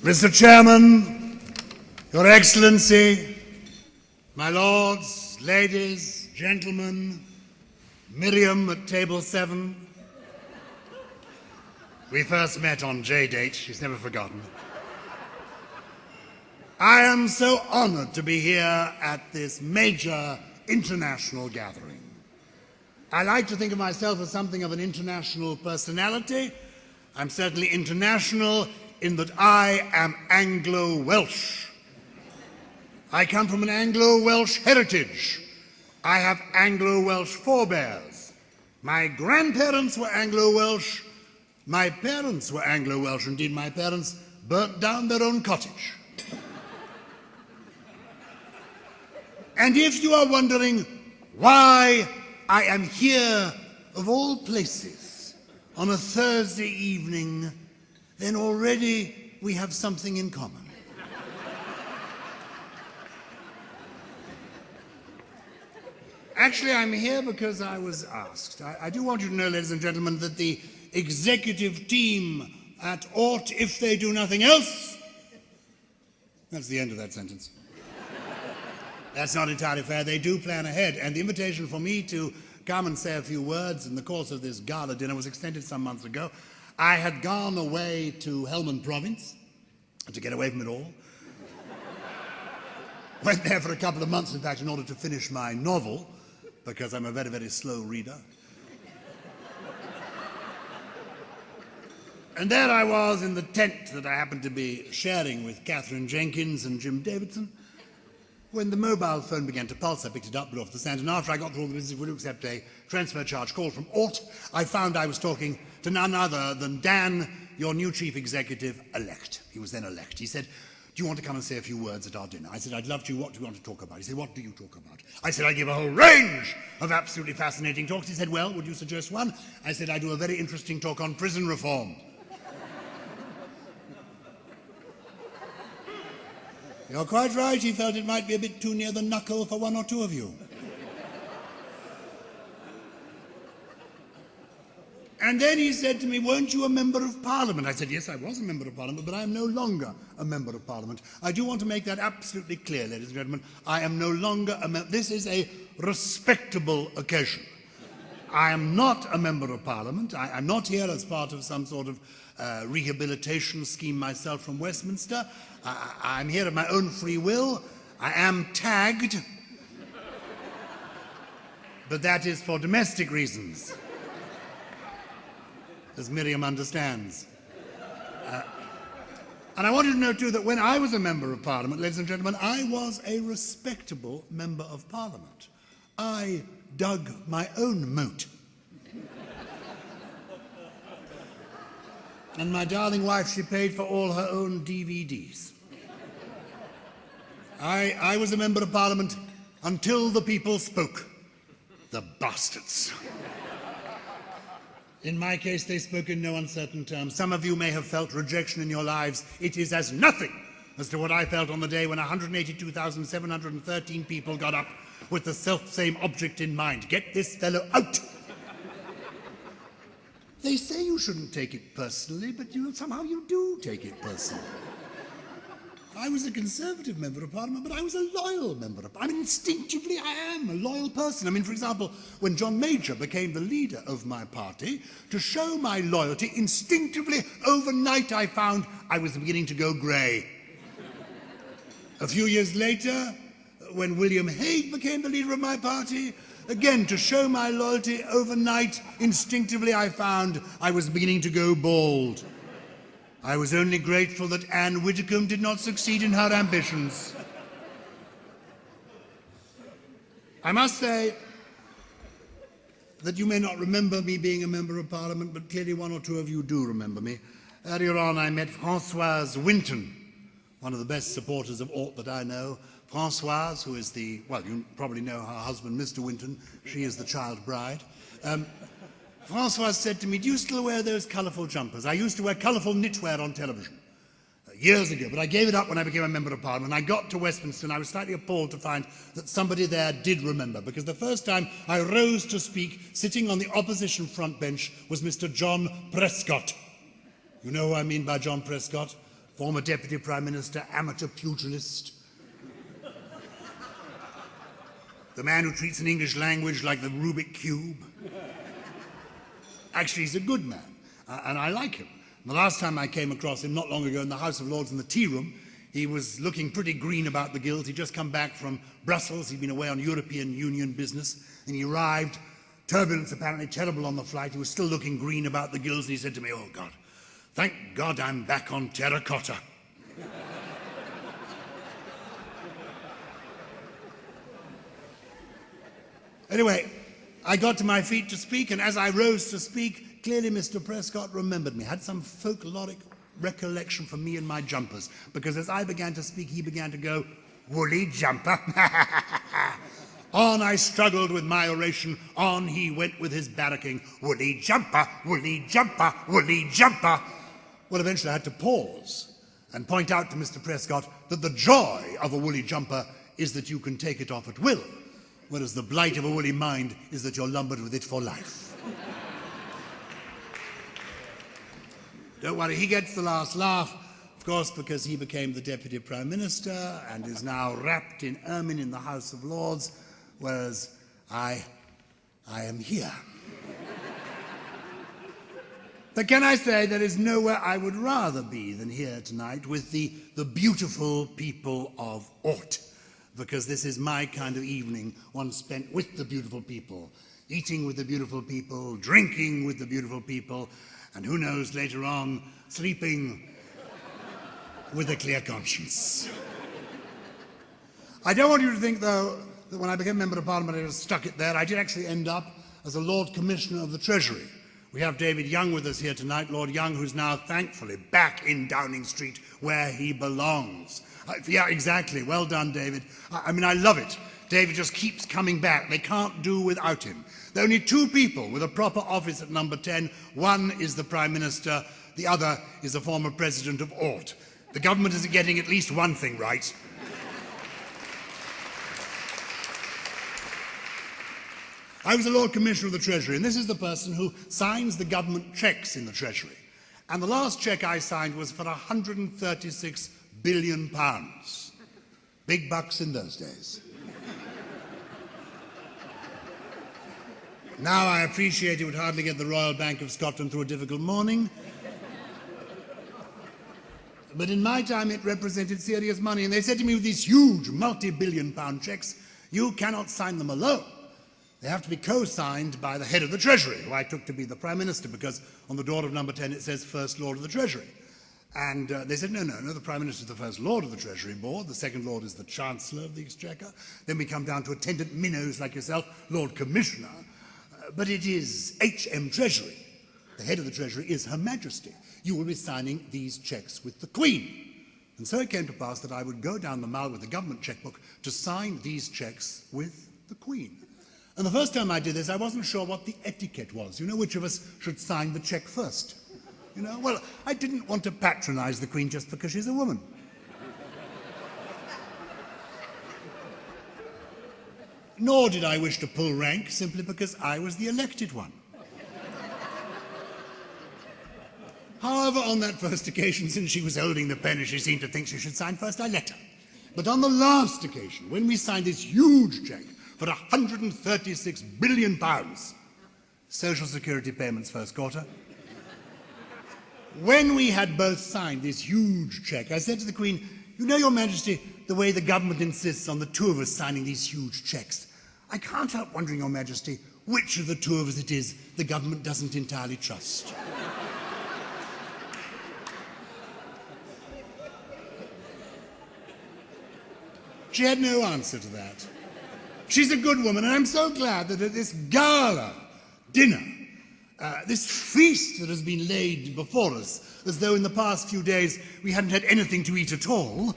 Mr. Chairman, Your Excellency, my lords, ladies, gentlemen, Miriam at table 7. We first met on J-Date, she's never forgotten. I am so honored to be here at this major international gathering. I like to think of myself as something of an international personality. I'm certainly international in that I am Anglo-Welsh. I come from an Anglo-Welsh heritage. I have Anglo-Welsh forebears. My grandparents were Anglo-Welsh. My parents were Anglo-Welsh. Indeed, my parents burnt down their own cottage. And if you are wondering why I am here, of all places, on a Thursday evening, then already we have something in common. Actually, I'm here because I was asked. I do want you to know, ladies and gentlemen, that the executive team at ORT, if they do nothing else, that's the end of that sentence. That's not entirely fair. They do plan ahead, and the invitation for me to come and say a few words in the course of this gala dinner was extended some months ago. I had gone away to Helmand province to get away from it all. Went there for a couple of months, in fact, in order to finish my novel, because I'm a very, very slow reader. And there I was in the tent that I happened to be sharing with Catherine Jenkins and Jim Davidson. When the mobile phone began to pulse, I picked it up, put it off the stand, and after I got through all the business, would accept a transfer charge call from ORT, I found I was talking to none other than Dan, your new chief executive-elect. He was then elect. He said, do you want to come and say a few words at our dinner? I said, I'd love to. What do you want to talk about? He said, what do you talk about? I said, I give a whole range of absolutely fascinating talks. He said, well, would you suggest one? I said, I do a very interesting talk on prison reform. You're quite right, he felt it might be a bit too near the knuckle for one or two of you. And then he said to me, weren't you a member of Parliament? I said, yes, I was a member of Parliament, but I am no longer a member of Parliament. I do want to make that absolutely clear, ladies and gentlemen. I am no longer a member. This is a respectable occasion. I am not a member of Parliament. I'm not here as part of some sort of rehabilitation scheme myself from Westminster. I'm here of my own free will. I am tagged, but that is for domestic reasons, as Miriam understands. And I want you to know, too, that when I was a member of Parliament, ladies and gentlemen, I was a respectable member of Parliament. I dug my own moat. And my darling wife, she paid for all her own DVDs. I was a member of Parliament until the people spoke. The bastards. In my case, they spoke in no uncertain terms. Some of you may have felt rejection in your lives. It is as nothing as to what I felt on the day when 182,713 people got up with the self-same object in mind. Get this fellow out! They say you shouldn't take it personally, but somehow you do take it personally. I was a Conservative member of Parliament, but I was a loyal member of Parliament. I mean, instinctively, I am a loyal person. I mean, for example, when John Major became the leader of my party, to show my loyalty, instinctively, overnight, I found I was beginning to go grey. A few years later, when William Hague became the leader of my party, again, to show my loyalty overnight, instinctively I found I was beginning to go bald. I was only grateful that Anne Widdecombe did not succeed in her ambitions. I must say that you may not remember me being a member of Parliament, but clearly one or two of you do remember me. Earlier on, I met Françoise Winton, one of the best supporters of ORT that I know. Françoise, who is well, you probably know her husband, Mr. Winton. She is the child bride. Françoise said to me, do you still wear those colourful jumpers? I used to wear colourful knitwear on television years ago, but I gave it up when I became a member of Parliament. I got to Westminster and I was slightly appalled to find that somebody there did remember, because the first time I rose to speak, sitting on the opposition front bench, was Mr. John Prescott. You know who I mean by John Prescott? former Deputy Prime Minister, amateur pugilist, the man who treats an English language like the Rubik Cube. Actually, he's a good man, and I like him. The last time I came across him, not long ago, in the House of Lords in the tea room, he was looking pretty green about the Guilds. He'd just come back from Brussels. He'd been away on European Union business, and he arrived. Turbulence apparently terrible on the flight. He was still looking green about the Guilds, and he said to me, "Oh, God, thank God I'm back on terracotta." Anyway, I got to my feet to speak, and as I rose to speak, clearly Mr. Prescott remembered me, had some folkloric recollection for me and my jumpers, because as I began to speak, he began to go, "Woolly jumper." On I struggled with my oration, on he went with his barracking, "Woolly jumper, woolly jumper, woolly jumper." Well, eventually I had to pause and point out to Mr. Prescott that the joy of a woolly jumper is that you can take it off at will, whereas the blight of a woolly mind is that you're lumbered with it for life. Don't worry, he gets the last laugh, of course, because he became the Deputy Prime Minister and is now wrapped in ermine in the House of Lords, whereas I am here. But can I say there is nowhere I would rather be than here tonight with the beautiful people of ORT, because this is my kind of evening, one spent with the beautiful people, eating with the beautiful people, drinking with the beautiful people, and who knows, later on, sleeping with a clear conscience. I don't want you to think, though, that when I became Member of Parliament I just stuck it there. I did actually end up as a Lord Commissioner of the Treasury. We have David Young with us here tonight, Lord Young, who's now thankfully back in Downing Street where he belongs. Yeah, exactly. Well done, David. I mean, I love it. David just keeps coming back. They can't do without him. There are only two people with a proper office at number 10. One is the Prime Minister, the other is the former President of ORT. The government is getting at least one thing right. I was a Lord Commissioner of the Treasury, and this is the person who signs the government cheques in the Treasury. And the last cheque I signed was for £136 billion. Big bucks in those days. Now I appreciate it would hardly get the Royal Bank of Scotland through a difficult morning. But in my time it represented serious money, and they said to me, with these huge multi-billion-pound cheques, you cannot sign them alone. They have to be co-signed by the head of the Treasury, who I took to be the Prime Minister, because on the door of number 10 it says First Lord of the Treasury. And they said, no, the Prime Minister is the First Lord of the Treasury Board, the Second Lord is the Chancellor of the Exchequer, then we come down to attendant minnows like yourself, Lord Commissioner, but it is HM Treasury. The head of the Treasury is Her Majesty. You will be signing these cheques with the Queen. And so it came to pass that I would go down the mall with the government chequebook to sign these cheques with the Queen. And the first time I did this, I wasn't sure what the etiquette was. You know, which of us should sign the cheque first? You know, well, I didn't want to patronize the Queen just because she's a woman. Nor did I wish to pull rank simply because I was the elected one. However, on that first occasion, since she was holding the pen and she seemed to think she should sign first, I let her. But on the last occasion, when we signed this huge cheque for £136 billion, Social Security payments first quarter, when we had both signed this huge cheque, I said to the Queen, you know, Your Majesty, the way the government insists on the two of us signing these huge cheques, I can't help wondering, Your Majesty, which of the two of us it is the government doesn't entirely trust. She had no answer to that. She's a good woman, and I'm so glad that at this gala dinner, this feast that has been laid before us, as though in the past few days we hadn't had anything to eat at all,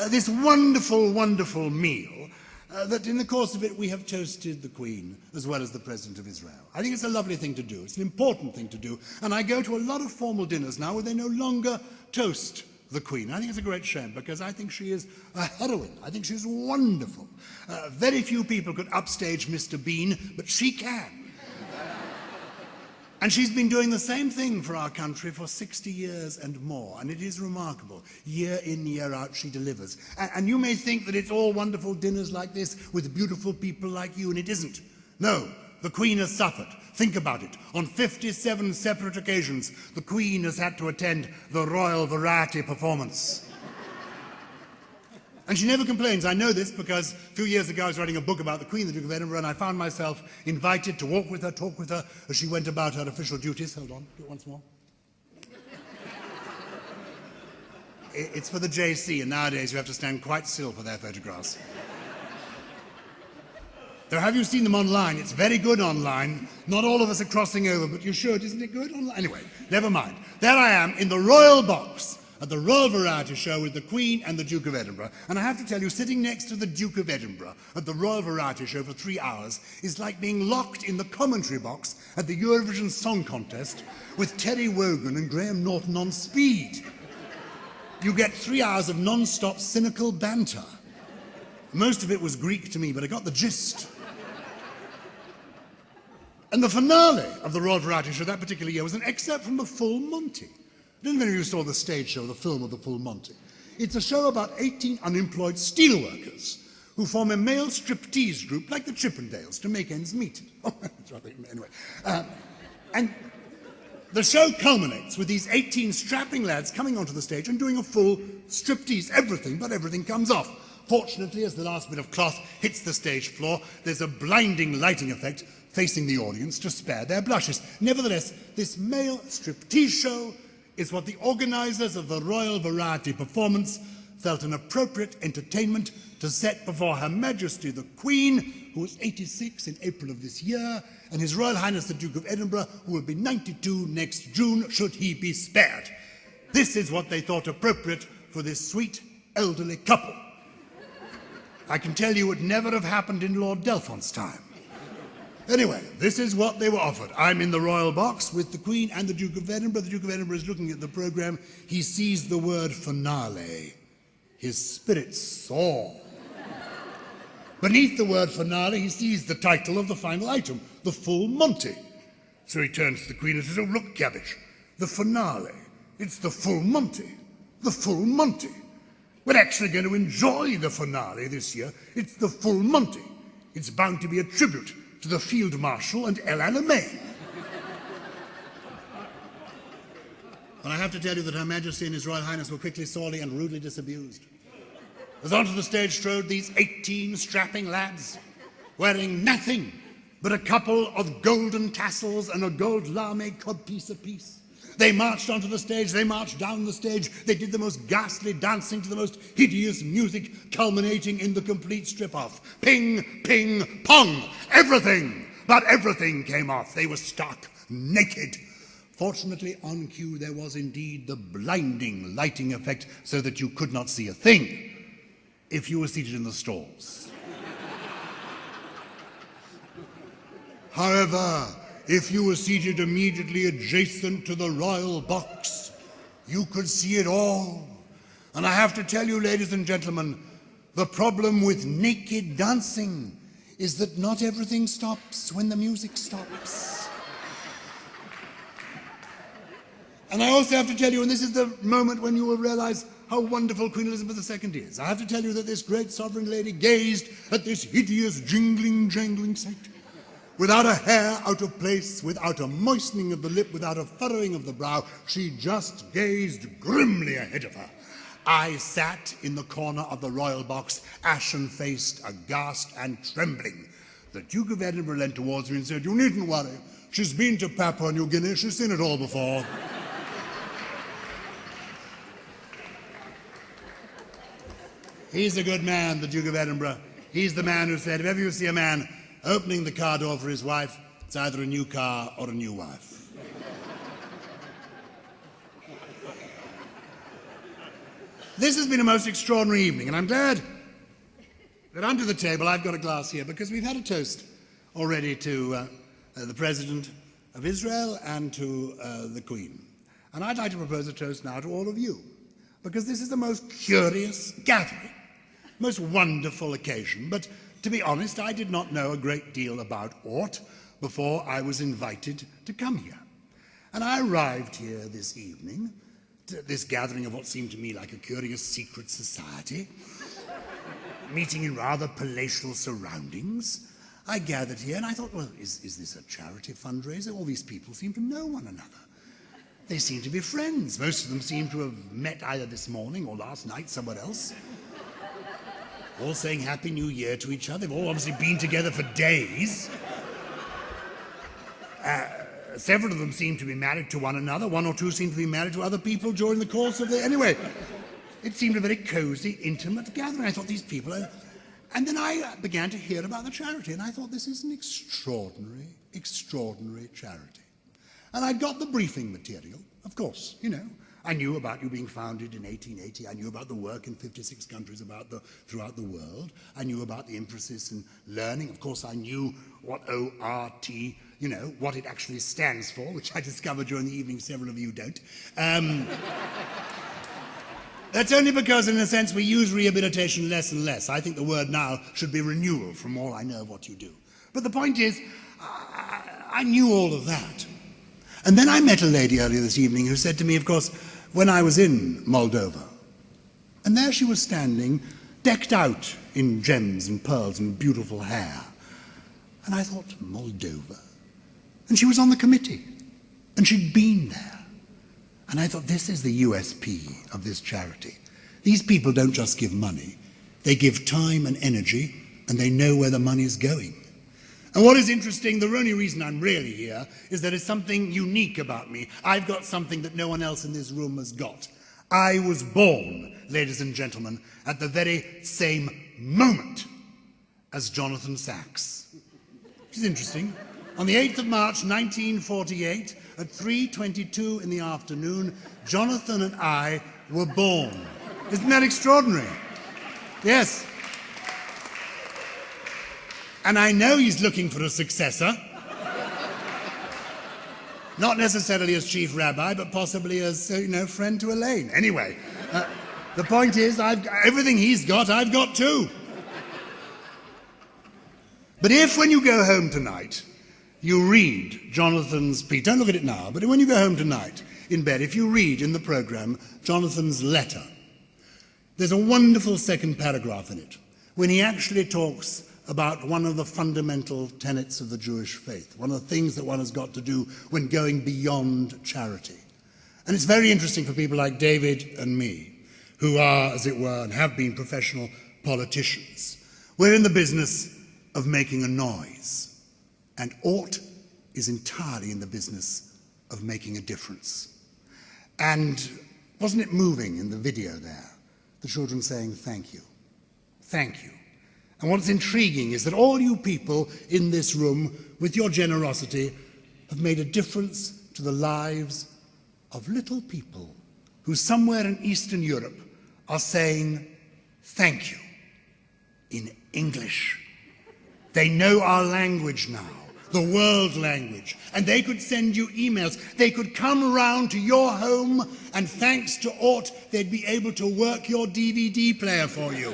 this wonderful, wonderful meal, that in the course of it we have toasted the Queen as well as the President of Israel. I think it's a lovely thing to do. It's an important thing to do. And I go to a lot of formal dinners now where they no longer toast the Queen. I think it's a great shame, because I think she is a heroine. I think she's wonderful. Very few people could upstage Mr. Bean, but she can. And she's been doing the same thing for our country for 60 years and more, and it is remarkable. Year in, year out, she delivers. And you may think that it's all wonderful dinners like this with beautiful people like you, and it isn't. No, the Queen has suffered. Think about it. On 57 separate occasions, the Queen has had to attend the Royal Variety performance. And she never complains. I know this because a few years ago I was writing a book about the Queen, the Duke of Edinburgh, and I found myself invited to walk with her, talk with her, as she went about her official duties. Hold on, do it once more. It's for the JC, and nowadays you have to stand quite still for their photographs. Though, have you seen them online? It's very good online. Not all of us are crossing over, but you should. Isn't it good online? Anyway, never mind. There I am in the royal box at the Royal Variety Show with the Queen and the Duke of Edinburgh. And I have to tell you, sitting next to the Duke of Edinburgh at the Royal Variety Show for 3 hours is like being locked in the commentary box at the Eurovision Song Contest with Terry Wogan and Graham Norton on speed. You get 3 hours of non-stop cynical banter. Most of it was Greek to me, but I got the gist. And the finale of the Royal Variety Show that particular year was an excerpt from The Full Monty. I don't know if you saw the stage show, the film of The Full Monty. It's a show about 18 unemployed steelworkers who form a male striptease group like the Chippendales to make ends meet. Anyway, and the show culminates with these 18 strapping lads coming onto the stage and doing a full striptease. Everything but everything comes off. Fortunately, as the last bit of cloth hits the stage floor, there's a blinding lighting effect facing the audience to spare their blushes. Nevertheless, this male striptease show is what the organisers of the Royal Variety performance felt an appropriate entertainment to set before Her Majesty the Queen, who is 86 in April of this year, and His Royal Highness the Duke of Edinburgh, who will be 92 next June, should he be spared. This is what they thought appropriate for this sweet elderly couple. I can tell you it never have happened in Lord Delphon's time. Anyway, this is what they were offered. I'm in the royal box with the Queen and the Duke of Edinburgh. The Duke of Edinburgh is looking at the programme. He sees the word finale. His spirits soar. Beneath the word finale, he sees the title of the final item, The Full Monty. So he turns to the Queen and says, "Oh, look, Cabbage, the finale. It's the Full Monty. The Full Monty. We're actually going to enjoy the finale this year. It's the Full Monty. It's bound to be a tribute to the Field Marshal and El Alamein." And I have to tell you that Her Majesty and His Royal Highness were quickly, sorely and rudely disabused. As onto the stage strode these 18 strapping lads, wearing nothing but a couple of golden tassels and a gold lame codpiece apiece. They marched onto the stage, they marched down the stage, they did the most ghastly dancing to the most hideous music, culminating in the complete strip-off. Ping, ping, pong, everything, but everything came off. They were stark naked. Fortunately, on cue, there was indeed the blinding lighting effect so that you could not see a thing if you were seated in the stalls. However, if you were seated immediately adjacent to the royal box, you could see it all. And I have to tell you, ladies and gentlemen, the problem with naked dancing is that not everything stops when the music stops. And I also have to tell you, and this is the moment when you will realize how wonderful Queen Elizabeth II is. I have to tell you that this great sovereign lady gazed at this hideous, jingling, jangling sight. Without a hair out of place, without a moistening of the lip, without a furrowing of the brow, she just gazed grimly ahead of her. I sat in the corner of the royal box, ashen-faced, aghast and trembling. The Duke of Edinburgh leant towards me and said, "You needn't worry. She's been to Papua New Guinea. She's seen it all before." He's a good man, the Duke of Edinburgh. He's the man who said, if ever you see a man opening the car door for his wife, it's either a new car or a new wife. This has been a most extraordinary evening, and I'm glad that under the table I've got a glass here, because we've had a toast already to the President of Israel and to the Queen. And I'd like to propose a toast now to all of you, because this is the most curious gathering, most wonderful occasion. But to be honest, I did not know a great deal about ORT before I was invited to come here. And I arrived here this evening, to this gathering of what seemed to me like a curious secret society, meeting in rather palatial surroundings. I gathered here and I thought, well, is this a charity fundraiser? All these people seem to know one another. They seem to be friends. Most of them seem to have met either this morning or last night somewhere else. All saying Happy New Year to each other. They've all obviously been together for days. Several of them seem to be married to one another. One or two seem to be married to other people during the course of the... Anyway, it seemed a very cozy, intimate gathering. I thought these people are... And then I began to hear about the charity, and I thought this is an extraordinary, extraordinary charity. And I got the briefing material, of course, you know. I knew about you being founded in 1880. I knew about the work in 56 countries throughout the world. I knew about the emphasis in learning. Of course, I knew what ORT, you know, what it actually stands for, which I discovered during the evening. Several of you don't. That's only because, in a sense, we use rehabilitation less and less. I think the word now should be renewal, from all I know of what you do. But the point is, I knew all of that. And then I met a lady earlier this evening who said to me, of course, when I was in Moldova, and there she was standing, decked out in gems and pearls and beautiful hair. And I thought, Moldova? And she was on the committee, and she'd been there. And I thought, this is the USP of this charity. These people don't just give money. They give time and energy, and they know where the money's going. And what is interesting, the only reason I'm really here, is that it's something unique about me. I've got something that no one else in this room has got. I was born, ladies and gentlemen, at the very same moment as Jonathan Sacks. Which is interesting. On the 8th of March, 1948, at 3:22 in the afternoon, Jonathan and I were born. Isn't that extraordinary? Yes. And I know he's looking for a successor. Not necessarily as chief rabbi, but possibly as, friend to Elaine. Anyway, the point is, everything he's got, I've got too. But if, when you go home tonight, you read Jonathan's piece, don't look at it now, but when you go home tonight, in bed, if you read in the program Jonathan's letter, there's a wonderful second paragraph in it, when he actually talks about one of the fundamental tenets of the Jewish faith, one of the things that one has got to do when going beyond charity. And it's very interesting for people like David and me, who are, as it were, and have been professional politicians. We're in the business of making a noise, and ORT is entirely in the business of making a difference. And wasn't it moving in the video there, the children saying, thank you, thank you. And what's intriguing is that all you people in this room, with your generosity, have made a difference to the lives of little people who somewhere in Eastern Europe are saying, thank you, in English. They know our language now, the world language, and they could send you emails. They could come around to your home, and thanks to ORT, they'd be able to work your DVD player for you.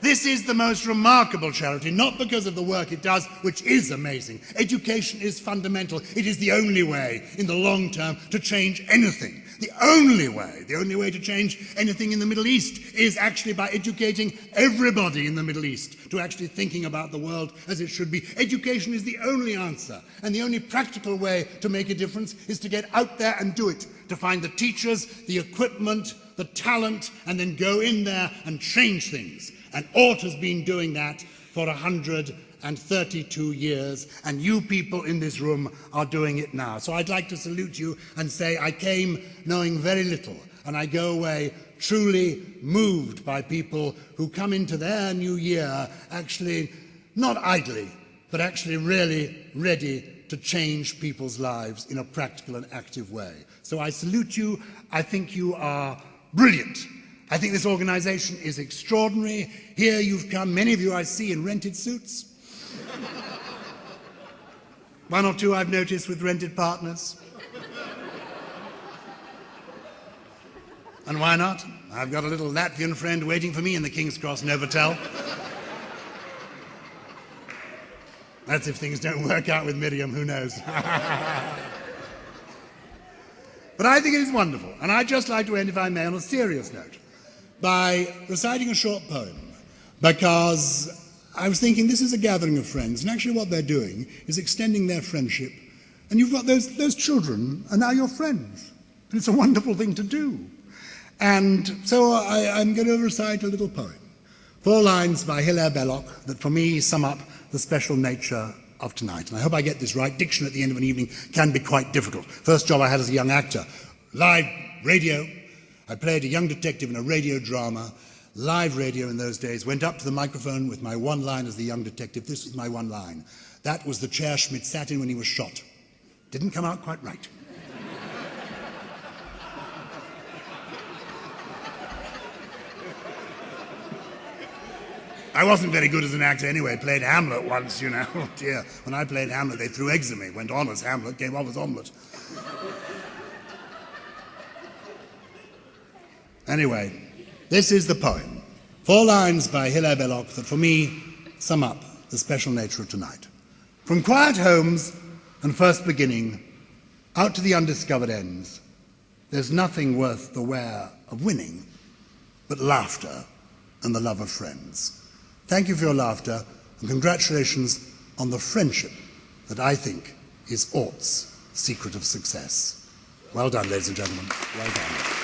This is the most remarkable charity, not because of the work it does, which is amazing. Education is fundamental. It is the only way, in the long term, to change anything. The only way to change anything in the Middle East is actually by educating everybody in the Middle East to actually thinking about the world as it should be. Education is the only answer, and the only practical way to make a difference is to get out there and do it, to find the teachers, the equipment, the talent, and then go in there and change things. And ORT has been doing that for 132 years, and you people in this room are doing it now. So I'd like to salute you and say I came knowing very little, and I go away truly moved by people who come into their new year actually not idly, but actually really ready to change people's lives in a practical and active way. So I salute you. I think you are brilliant. I think this organization is extraordinary. Here you've come, many of you I see in rented suits. One or two I've noticed with rented partners. And why not? I've got a little Latvian friend waiting for me in the King's Cross Novotel. That's if things don't work out with Miriam, who knows? But I think it is wonderful, and I'd just like to end, if I may, on a serious note, by reciting a short poem, because I was thinking this is a gathering of friends, and actually what they're doing is extending their friendship, and you've got those children are now your friends, and it's a wonderful thing to do. And so I'm going to recite a little poem, 4 lines by Hilaire Belloc that for me sum up the special nature of tonight. And I hope I get this right. Diction at the end of an evening can be quite difficult. First job I had as a young actor, live radio. I played a young detective in a radio drama, live radio in those days, went up to the microphone with my one line as the young detective. This was my one line. That was the chair Schmidt sat in when he was shot. Didn't come out quite right. I wasn't very good as an actor anyway. Played Hamlet once, you know. Oh dear. When I played Hamlet, they threw eggs at me. Went on as Hamlet, came off as omelette. Anyway, this is the poem. 4 lines by Hilaire Belloc that for me sum up the special nature of tonight. From quiet homes and first beginning, out to the undiscovered ends, there's nothing worth the wear of winning but laughter and the love of friends. Thank you for your laughter, and congratulations on the friendship that I think is ORT's secret of success. Well done, ladies and gentlemen. Well done.